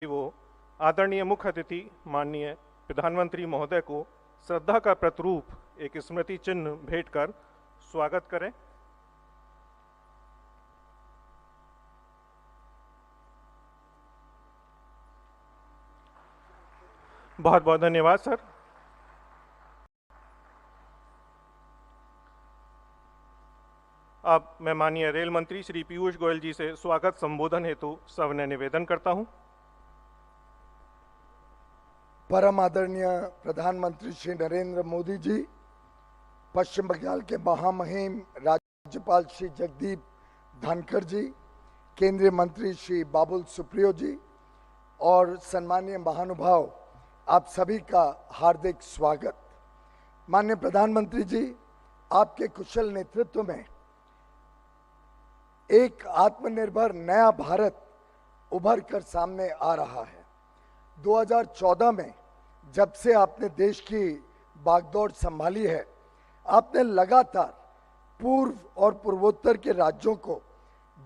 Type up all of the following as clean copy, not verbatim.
वो आदरणीय मुख्य अतिथि माननीय प्रधानमंत्री महोदय को श्रद्धा का प्रतिरूप एक स्मृति चिन्ह भेंट कर स्वागत करें। बहुत बहुत धन्यवाद सर। अब मैं माननीय रेल मंत्री श्री पीयूष गोयल जी से स्वागत संबोधन हेतु सविनय निवेदन करता हूं। परम आदरणीय प्रधानमंत्री श्री नरेंद्र मोदी जी, पश्चिम बंगाल के महामहिम राज्यपाल श्री जगदीप धनखड़ जी, केंद्रीय मंत्री श्री बाबुल सुप्रियो जी और सम्मानीय महानुभाव, आप सभी का हार्दिक स्वागत। माननीय प्रधानमंत्री जी, आपके कुशल नेतृत्व में एक आत्मनिर्भर नया भारत उभर कर सामने आ रहा है। 2014 में जब से आपने देश की बागडोर संभाली है, आपने लगातार पूर्व और पूर्वोत्तर के राज्यों को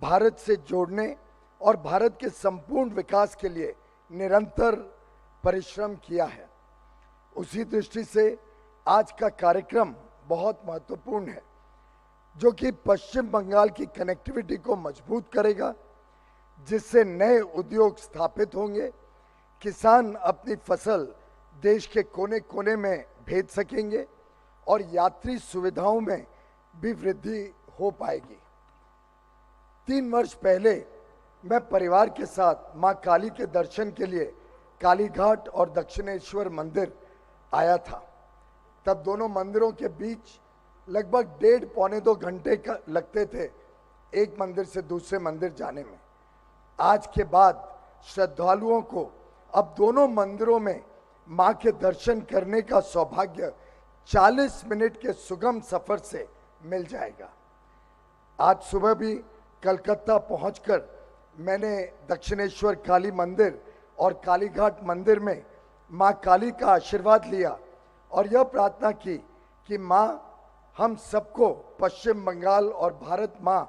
भारत से जोड़ने और भारत के संपूर्ण विकास के लिए निरंतर परिश्रम किया है। उसी दृष्टि से आज का कार्यक्रम बहुत महत्वपूर्ण है, जो कि पश्चिम बंगाल की कनेक्टिविटी को मजबूत करेगा, जिससे नए उद्योग स्थापित होंगे, किसान अपनी फसल देश के कोने कोने में भेज सकेंगे और यात्री सुविधाओं में भी वृद्धि हो पाएगी। 3 वर्ष पहले मैं परिवार के साथ मां काली के दर्शन के लिए कालीघाट और दक्षिणेश्वर मंदिर आया था। तब दोनों मंदिरों के बीच लगभग 1.5-पौने 2 घंटे का लगते थे एक मंदिर से दूसरे मंदिर जाने में। आज के बाद श्रद्धालुओं को अब दोनों मंदिरों में मां के दर्शन करने का सौभाग्य 40 मिनट के सुगम सफर से मिल जाएगा। आज सुबह भी कलकत्ता पहुंचकर मैंने दक्षिणेश्वर काली मंदिर और कालीघाट मंदिर में मां काली का आशीर्वाद लिया और यह प्रार्थना की कि मां हम सबको पश्चिम बंगाल और भारत मां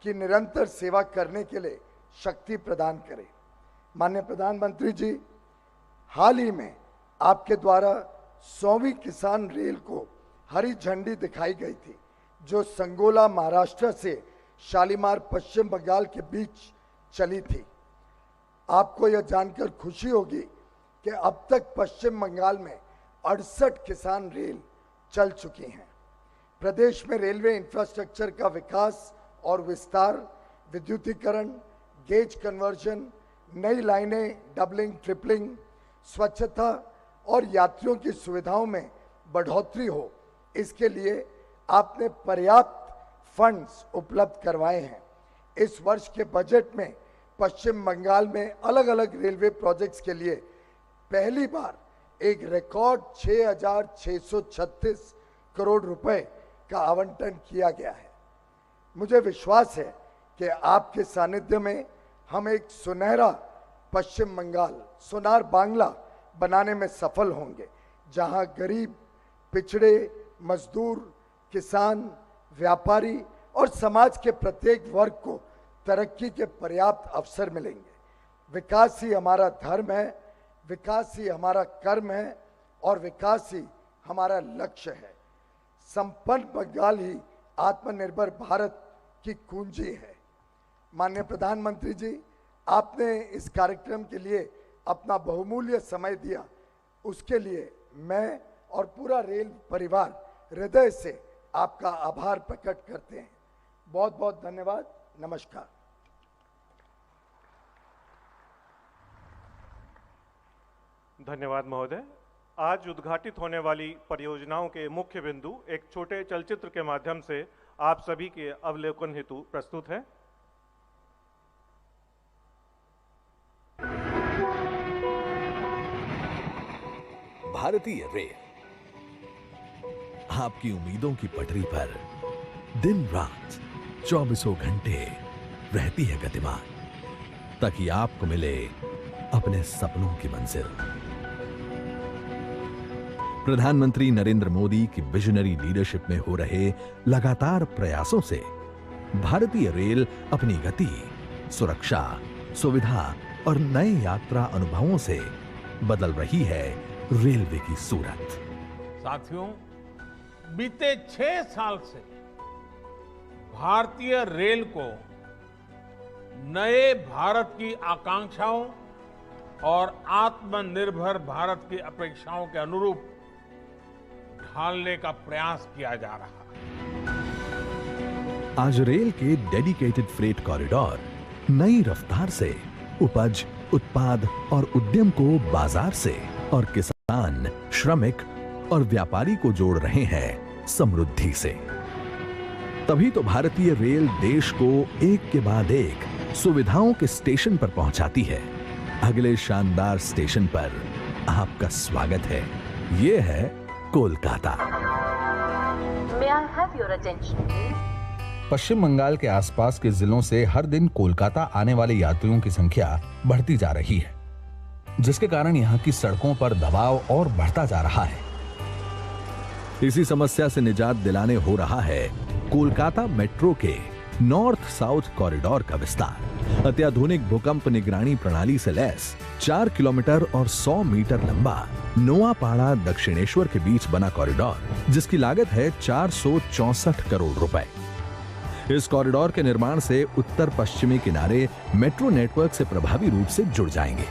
की निरंतर सेवा करने के लिए शक्ति प्रदान करे। माननीय प्रधानमंत्री जी, हाल ही में आपके द्वारा 100वीं किसान रेल को हरी झंडी दिखाई गई थी, जो संगोला महाराष्ट्र से शालीमार पश्चिम बंगाल के बीच चली थी। आपको यह जानकर खुशी होगी कि अब तक पश्चिम बंगाल में 68 किसान रेल चल चुकी हैं। प्रदेश में रेलवे इंफ्रास्ट्रक्चर का विकास और विस्तार, विद्युतीकरण, गेज कन्वर्जन, नई लाइनें, डबलिंग, ट्रिपलिंग, स्वच्छता और यात्रियों की सुविधाओं में बढ़ोतरी हो, इसके लिए आपने पर्याप्त फंड्स उपलब्ध करवाए हैं। इस वर्ष के बजट में पश्चिम बंगाल में अलग अलग रेलवे प्रोजेक्ट्स के लिए पहली बार एक रिकॉर्ड 6,636 करोड़ रुपए का आवंटन किया गया है। मुझे विश्वास है कि आपके सानिध्य में हम एक सुनहरा पश्चिम बंगाल, सोनार बांग्ला बनाने में सफल होंगे, जहां गरीब, पिछड़े, मजदूर, किसान, व्यापारी और समाज के प्रत्येक वर्ग को तरक्की के पर्याप्त अवसर मिलेंगे। विकास ही हमारा धर्म है, विकास ही हमारा कर्म है और विकास ही हमारा लक्ष्य है। संपन्न बंगाल ही आत्मनिर्भर भारत की कुंजी है। माननीय प्रधानमंत्री जी, आपने इस कार्यक्रम के लिए अपना बहुमूल्य समय दिया, उसके लिए मैं और पूरा रेल परिवार हृदय से आपका आभार प्रकट करते हैं। बहुत बहुत धन्यवाद। नमस्कार। धन्यवाद महोदय। आज उद्घाटित होने वाली परियोजनाओं के मुख्य बिंदु एक छोटे चलचित्र के माध्यम से आप सभी के अवलोकन हेतु प्रस्तुत हैं। भारतीय रेल आपकी उम्मीदों की पटरी पर दिन रात 24 घंटे रहती है गतिमान, ताकि आपको मिले अपने सपनों की मंजिल। प्रधानमंत्री नरेंद्र मोदी की विजनरी लीडरशिप में हो रहे लगातार प्रयासों से भारतीय रेल अपनी गति, सुरक्षा, सुविधा और नए यात्रा अनुभवों से बदल रही है रेलवे की सूरत। साथियों, बीते 6 साल से भारतीय रेल को नए भारत की आकांक्षाओं और आत्मनिर्भर भारत की अपेक्षाओं के अनुरूप ढालने का प्रयास किया जा रहा है। आज रेल के डेडिकेटेड फ्रेट कॉरिडोर नई रफ्तार से उपज, उत्पाद और उद्यम को बाजार से और किसान, श्रमिक और व्यापारी को जोड़ रहे हैं समृद्धि से। तभी तो भारतीय रेल देश को एक के बाद एक सुविधाओं के स्टेशन पर पहुंचाती है। अगले शानदार स्टेशन पर आपका स्वागत है। ये है Kolkata. May I have your attention, please? पश्चिम बंगाल के आसपास के जिलों से हर दिन कोलकाता आने वाले यात्रियों की संख्या बढ़ती जा रही है, जिसके कारण यहाँ की सड़कों पर दबाव और बढ़ता जा रहा है। इसी समस्या से निजात दिलाने हो रहा है कोलकाता मेट्रो के नॉर्थ साउथ कॉरिडोर का विस्तार। अत्याधुनिक भूकंप निगरानी प्रणाली से लैस 4 किलोमीटर और 100 मीटर लंबा नोआपाड़ा दक्षिणेश्वर के बीच बना कॉरिडोर, जिसकी लागत है 464 करोड़ रुपए। इस कॉरिडोर के निर्माण से उत्तर पश्चिमी किनारे मेट्रो नेटवर्क से प्रभावी रूप से जुड़ जाएंगे।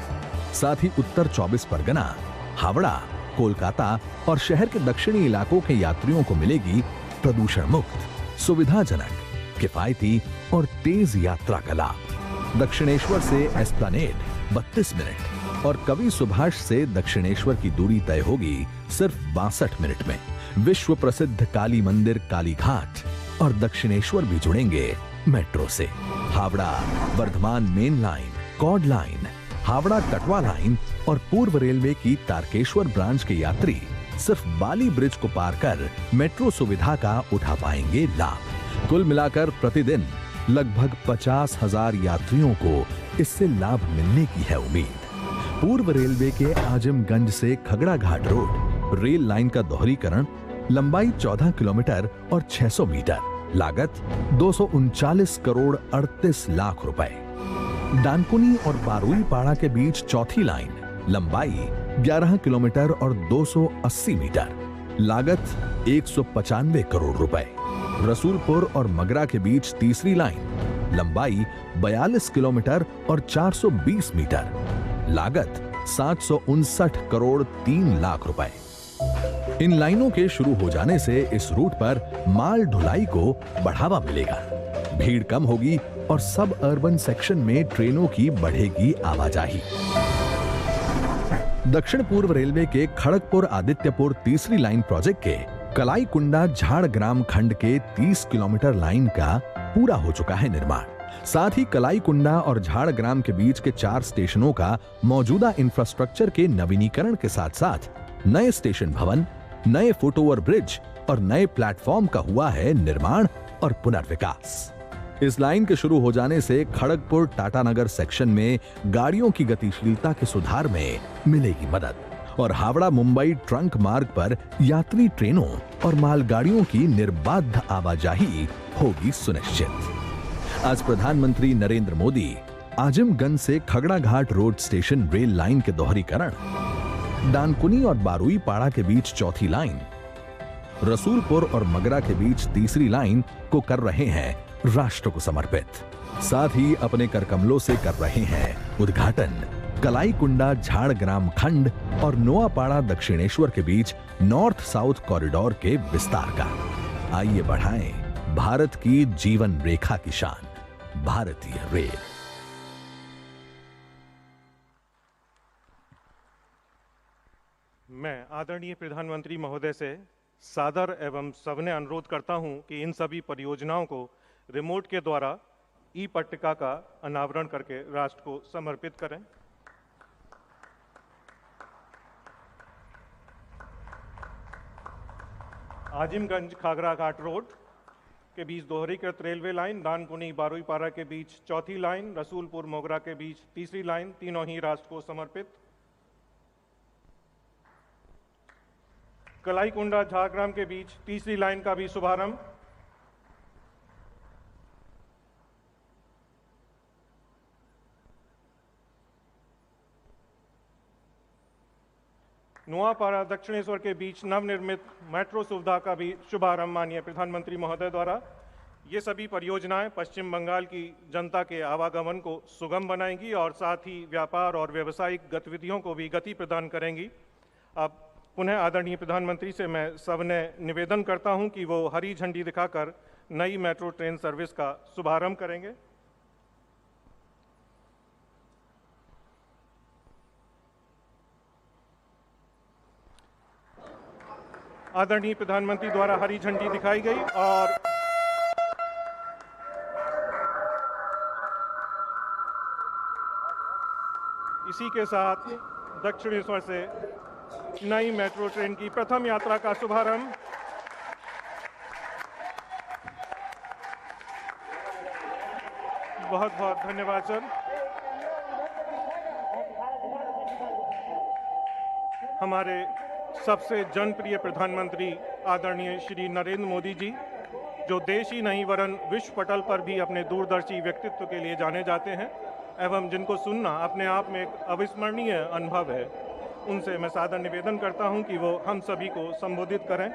साथ ही उत्तर 24 परगना, हावड़ा, कोलकाता और शहर के दक्षिणी इलाकों के यात्रियों को मिलेगी प्रदूषण मुक्त, सुविधाजनक, किफायती और तेज यात्रा का लाभ। दक्षिणेश्वर से एस्प्लैनेड 32 मिनट और कवि सुभाष से दक्षिणेश्वर की दूरी तय होगी सिर्फ 62 मिनट में। विश्व प्रसिद्ध काली मंदिर काली घाट और दक्षिणेश्वर भी जुड़ेंगे मेट्रो से। Howrah Bardhaman main line, chord line, Howrah Katwa line और पूर्व रेलवे की तारकेश्वर ब्रांच के यात्री सिर्फ बाली ब्रिज को पार कर मेट्रो सुविधा का उठा पाएंगे लाभ। कुल मिलाकर प्रतिदिन लगभग 50,000 यात्रियों को इससे लाभ मिलने की है उम्मीद। पूर्व रेलवे के आजमगंज से खगड़ा घाट रोड रेल लाइन का दोहरीकरण, लंबाई 14 किलोमीटर और 600 मीटर, लागत 239 करोड़ 38 लाख रुपए। डानकुनी और बारुईपाड़ा के बीच चौथी लाइन, लंबाई 11 किलोमीटर और 280 मीटर, लागत 195 करोड़ रुपए। रसूलपुर और मगरा के बीच तीसरी लाइन, लंबाई 42 किलोमीटर और 420 मीटर, लागत 759 करोड़ 3 लाख रुपए। इन लाइनों के शुरू हो जाने से इस रूट पर माल ढुलाई को बढ़ावा मिलेगा, भीड़ कम होगी और सब अर्बन सेक्शन में ट्रेनों की बढ़ेगी आवाजाही। दक्षिण पूर्व रेलवे के खड़गपुर आदित्यपुर तीसरी लाइन प्रोजेक्ट के कलाईकुंडा झाड़ग्राम खंड के 30 किलोमीटर लाइन का पूरा हो चुका है निर्माण। साथ ही कलाईकुंडा और झाड़ग्राम के बीच के 4 स्टेशनों का मौजूदा इंफ्रास्ट्रक्चर के नवीनीकरण के साथ साथ नए स्टेशन भवन, नए फुटओवर ब्रिज और नए प्लेटफॉर्म का हुआ है निर्माण और पुनर्विकास। इस लाइन के शुरू हो जाने से खड़गपुर टाटानगर सेक्शन में गाड़ियों की गतिशीलता के सुधार में मिलेगी मदद और हावड़ा मुंबई ट्रंक मार्ग पर यात्री ट्रेनों और मालगाड़ियों की निर्बाध आवाजाही होगी सुनिश्चित। आज प्रधानमंत्री नरेंद्र मोदी आजमगंज से खगड़ा घाट रोड स्टेशन रेल लाइन के दोहरीकरण, डानकुनी और बारुईपाड़ा के बीच चौथी लाइन, रसूलपुर और मगरा के बीच तीसरी लाइन को कर रहे हैं राष्ट्र को समर्पित। साथ ही अपने करकमलों से कर रहे हैं उद्घाटन कलाईकुंडा झाड़ग्राम खंड और नोआपाड़ा दक्षिणेश्वर के बीच नॉर्थ साउथ कॉरिडोर के विस्तार का। आइए बढ़ाएं भारत की जीवन रेखा की शान, भारतीय रेल। मैं आदरणीय प्रधानमंत्री महोदय से सादर एवं सविनय अनुरोध करता हूं कि इन सभी परियोजनाओं को रिमोट के द्वारा ई पट्टिका का अनावरण करके राष्ट्र को समर्पित करें। आजिमगंज खागरा घाट रोड के बीच दोहरीकृत रेलवे लाइन, डानकुनी बारुईपाड़ा के बीच चौथी लाइन, रसूलपुर मोगरा के बीच तीसरी लाइन, तीनों ही राष्ट्र को समर्पित। कलाईकुंडा झाड़ग्राम के बीच तीसरी लाइन का भी शुभारंभ। नुआपाड़ा दक्षिणेश्वर के बीच नवनिर्मित मेट्रो सुविधा का भी शुभारंभ माननीय प्रधानमंत्री महोदय द्वारा। ये सभी परियोजनाएं पश्चिम बंगाल की जनता के आवागमन को सुगम बनाएंगी और साथ ही व्यापार और व्यावसायिक गतिविधियों को भी गति प्रदान करेंगी। अब पुनः आदरणीय प्रधानमंत्री से मैं सविनय निवेदन करता हूं कि वो हरी झंडी दिखाकर नई मेट्रो ट्रेन सर्विस का शुभारंभ करेंगे। आदरणीय प्रधानमंत्री द्वारा हरी झंडी दिखाई गई और इसी के साथ दक्षिणेश्वर से नई मेट्रो ट्रेन की प्रथम यात्रा का शुभारंभ। बहुत बहुत धन्यवाद सर। हमारे सबसे जनप्रिय प्रधानमंत्री आदरणीय श्री नरेंद्र मोदी जी, जो देश ही नहीं वरन विश्व पटल पर भी अपने दूरदर्शी व्यक्तित्व के लिए जाने जाते हैं एवं जिनको सुनना अपने आप में एक अविस्मरणीय अनुभव है, उनसे मैं सादर निवेदन करता हूं कि वो हम सभी को संबोधित करें।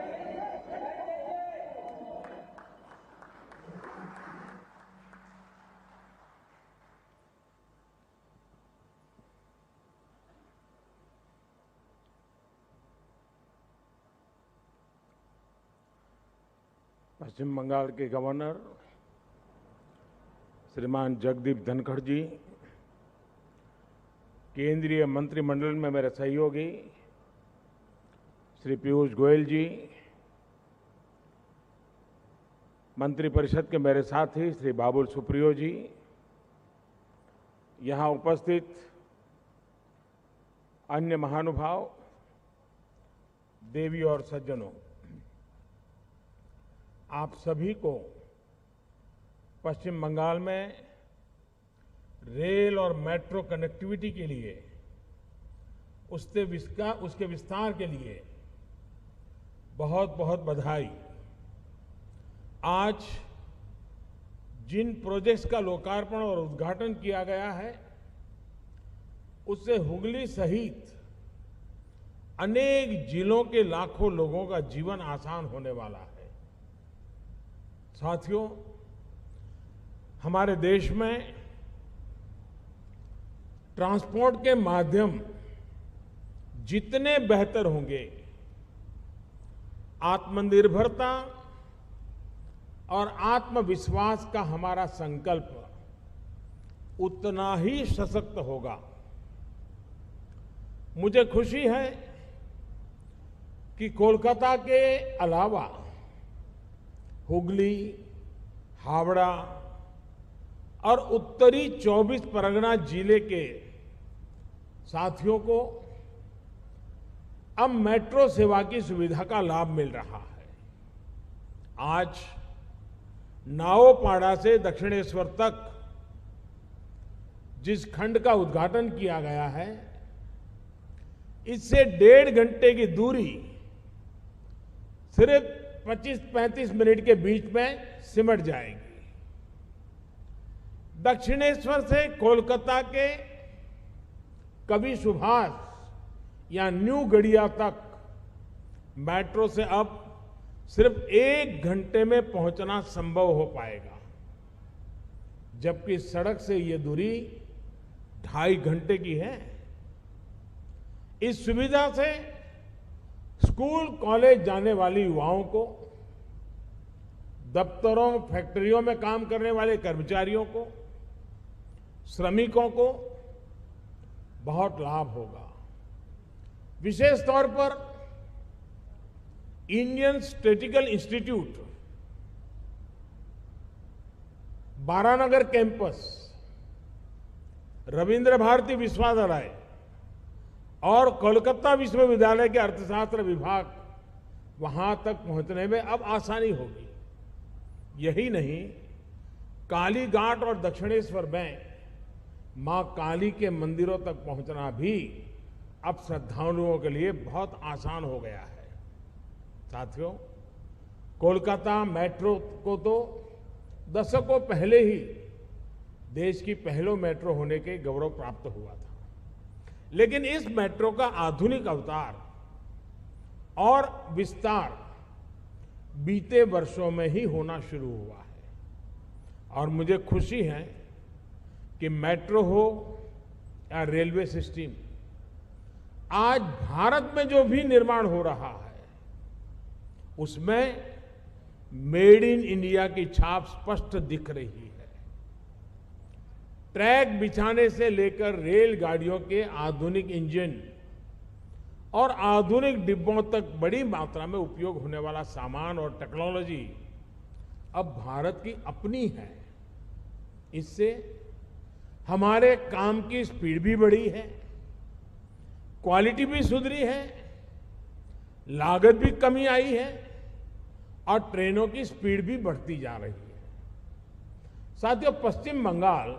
पश्चिम बंगाल के गवर्नर श्रीमान जगदीप धनखड़ जी, केंद्रीय मंत्रिमंडल में मेरे सहयोगी श्री पीयूष गोयल जी, मंत्रिपरिषद के मेरे साथी श्री बाबुल सुप्रियो जी, यहां उपस्थित अन्य महानुभाव, देवी और सज्जनों, आप सभी को पश्चिम बंगाल में रेल और मेट्रो कनेक्टिविटी के लिए उसके विस्तार के लिए बहुत बहुत बधाई। आज जिन प्रोजेक्ट्स का लोकार्पण और उद्घाटन किया गया है, उससे हुगली सहित अनेक जिलों के लाखों लोगों का जीवन आसान होने वाला है। साथियों, हमारे देश में ट्रांसपोर्ट के माध्यम जितने बेहतर होंगे, आत्मनिर्भरता और आत्मविश्वास का हमारा संकल्प उतना ही सशक्त होगा। मुझे खुशी है कि कोलकाता के अलावा हुगली, हावड़ा और उत्तरी 24 परगना जिले के साथियों को अब मेट्रो सेवा की सुविधा का लाभ मिल रहा है। आज नाओपाड़ा से दक्षिणेश्वर तक जिस खंड का उद्घाटन किया गया है, इससे 1.5 घंटे की दूरी सिर्फ 25-35 मिनट के बीच में सिमट जाएगी। दक्षिणेश्वर से कोलकाता के कवि सुभाष या न्यू गड़िया तक मेट्रो से अब सिर्फ 1 घंटे में पहुंचना संभव हो पाएगा, जबकि सड़क से ये दूरी 2.5 घंटे की है। इस सुविधा से स्कूल कॉलेज जाने वाले युवाओं को, दफ्तरों फैक्ट्रियों में काम करने वाले कर्मचारियों को, श्रमिकों को बहुत लाभ होगा। विशेष तौर पर Indian statistical institute, Baranagar campus, Rabindra Bharati Vishwavidyalaya और कोलकाता विश्वविद्यालय के अर्थशास्त्र विभाग वहां तक पहुंचने में अब आसानी होगी। यही नहीं, काली घाट और दक्षिणेश्वर में मां काली के मंदिरों तक पहुंचना भी अब श्रद्धालुओं के लिए बहुत आसान हो गया है। साथियों, कोलकाता मेट्रो को तो दशकों पहले ही देश की पहलो मेट्रो होने के गौरव प्राप्त हुआ था, लेकिन इस मेट्रो का आधुनिक अवतार और विस्तार बीते वर्षों में ही होना शुरू हुआ है। और मुझे खुशी है कि मेट्रो हो या रेलवे सिस्टम, आज भारत में जो भी निर्माण हो रहा है उसमें मेड इन इंडिया की छाप स्पष्ट दिख रही है। ट्रैक बिछाने से लेकर रेलगाड़ियों के आधुनिक इंजन और आधुनिक डिब्बों तक बड़ी मात्रा में उपयोग होने वाला सामान और टेक्नोलॉजी अब भारत की अपनी है। इससे हमारे काम की स्पीड भी बढ़ी है, क्वालिटी भी सुधरी है, लागत भी कमी आई है और ट्रेनों की स्पीड भी बढ़ती जा रही है। साथियों, पश्चिम बंगाल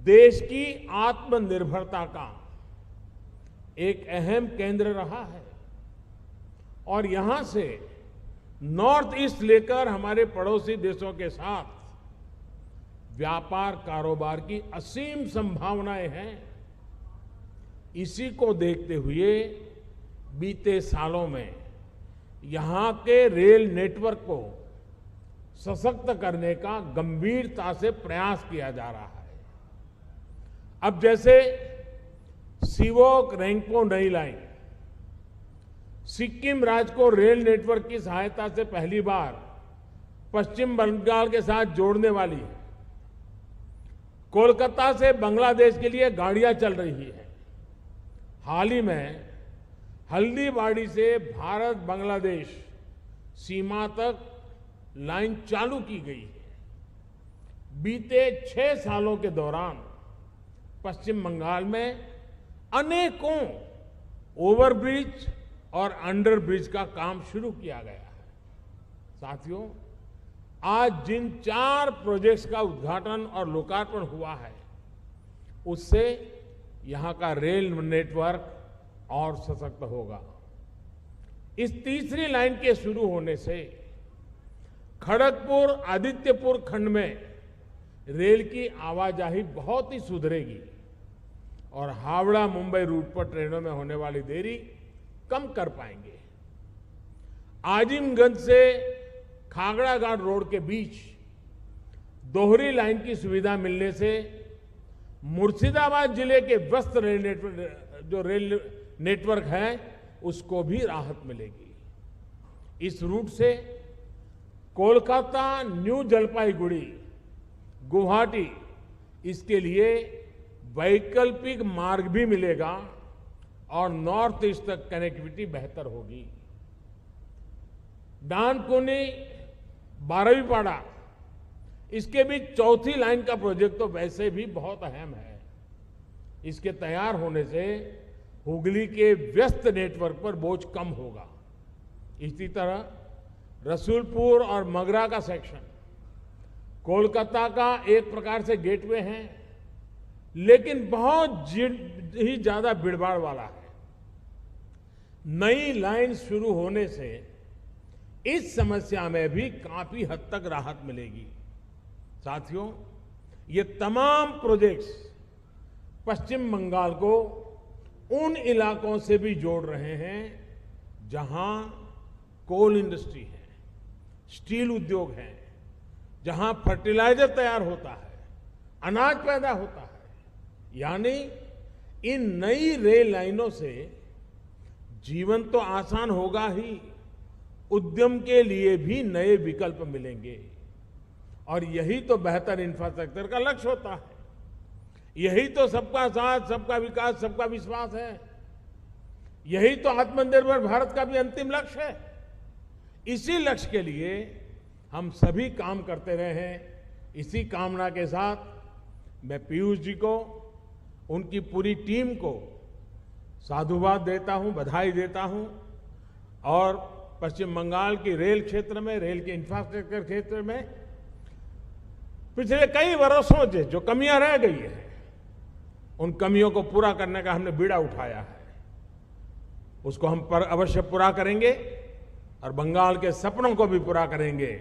देश की आत्मनिर्भरता का एक अहम केंद्र रहा है और यहां से नॉर्थ ईस्ट लेकर हमारे पड़ोसी देशों के साथ व्यापार कारोबार की असीम संभावनाएं हैं। इसी को देखते हुए बीते सालों में यहां के रेल नेटवर्क को सशक्त करने का गंभीरता से प्रयास किया जा रहा है। अब जैसे सिवोक रेंगपो नई लाइन सिक्किम राज्य को रेल नेटवर्क की सहायता से पहली बार पश्चिम बंगाल के साथ जोड़ने वाली है। कोलकाता से बांग्लादेश के लिए गाड़ियां चल रही है। हाल ही में हल्दीबाड़ी से भारत बांग्लादेश सीमा तक लाइन चालू की गई है। बीते 6 सालों के दौरान पश्चिम बंगाल में अनेकों ओवरब्रिज और अंडरब्रिज का काम शुरू किया गया है। साथियों, आज जिन 4 प्रोजेक्ट्स का उद्घाटन और लोकार्पण हुआ है उससे यहां का रेल नेटवर्क और सशक्त होगा। इस तीसरी लाइन के शुरू होने से खड़गपुर आदित्यपुर खंड में रेल की आवाजाही बहुत ही सुधरेगी और हावड़ा मुंबई रूट पर ट्रेनों में होने वाली देरी कम कर पाएंगे। आजिमगंज से खागड़ा घाट रोड के बीच दोहरी लाइन की सुविधा मिलने से मुर्शिदाबाद जिले के व्यस्त रेल नेटवर्क है उसको भी राहत मिलेगी। इस रूट से कोलकाता, न्यू जलपाईगुड़ी, गुवाहाटी इसके लिए वैकल्पिक मार्ग भी मिलेगा और नॉर्थ ईस्ट तक कनेक्टिविटी बेहतर होगी। डानकुनी, बारहवीपाड़ा इसके बीच चौथी लाइन का प्रोजेक्ट तो वैसे भी बहुत अहम है। इसके तैयार होने से हुगली के व्यस्त नेटवर्क पर बोझ कम होगा। इसी तरह रसूलपुर और मगरा का सेक्शन कोलकाता का एक प्रकार से गेटवे है, लेकिन बहुत ही ज्यादा भीड़भाड़ वाला है। नई लाइन शुरू होने से इस समस्या में भी काफी हद तक राहत मिलेगी। साथियों, ये तमाम प्रोजेक्ट्स पश्चिम बंगाल को उन इलाकों से भी जोड़ रहे हैं जहां कोल इंडस्ट्री है, स्टील उद्योग है, जहां फर्टिलाइजर तैयार होता है, अनाज पैदा होता है। यानी इन नई रेल लाइनों से जीवन तो आसान होगा ही, उद्यम के लिए भी नए विकल्प मिलेंगे और यही तो बेहतर इंफ्रास्ट्रक्चर का लक्ष्य होता है। यही तो सबका साथ, सबका विकास, सबका विश्वास है। यही तो आत्मनिर्भर भारत का भी अंतिम लक्ष्य है। इसी लक्ष्य के लिए हम सभी काम करते रहे हैं। इसी कामना के साथ मैं पीयूष जी को, उनकी पूरी टीम को साधुवाद देता हूं, बधाई देता हूं और पश्चिम बंगाल की रेल क्षेत्र में, रेल के इंफ्रास्ट्रक्चर क्षेत्र में पिछले कई वर्षों से जो कमियां रह गई है उन कमियों को पूरा करने का हमने बीड़ा उठाया है। उसको हम पर अवश्य पूरा करेंगे और बंगाल के सपनों को भी पूरा करेंगे।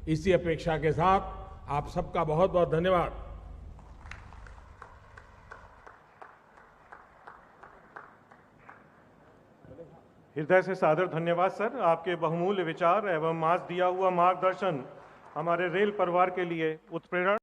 इसी अपेक्षा के साथ आप सबका बहुत बहुत धन्यवाद। हृदय से सादर धन्यवाद सर। आपके बहुमूल्य विचार एवं आज दिया हुआ मार्गदर्शन हमारे रेल परिवार के लिए उत्प्रेरण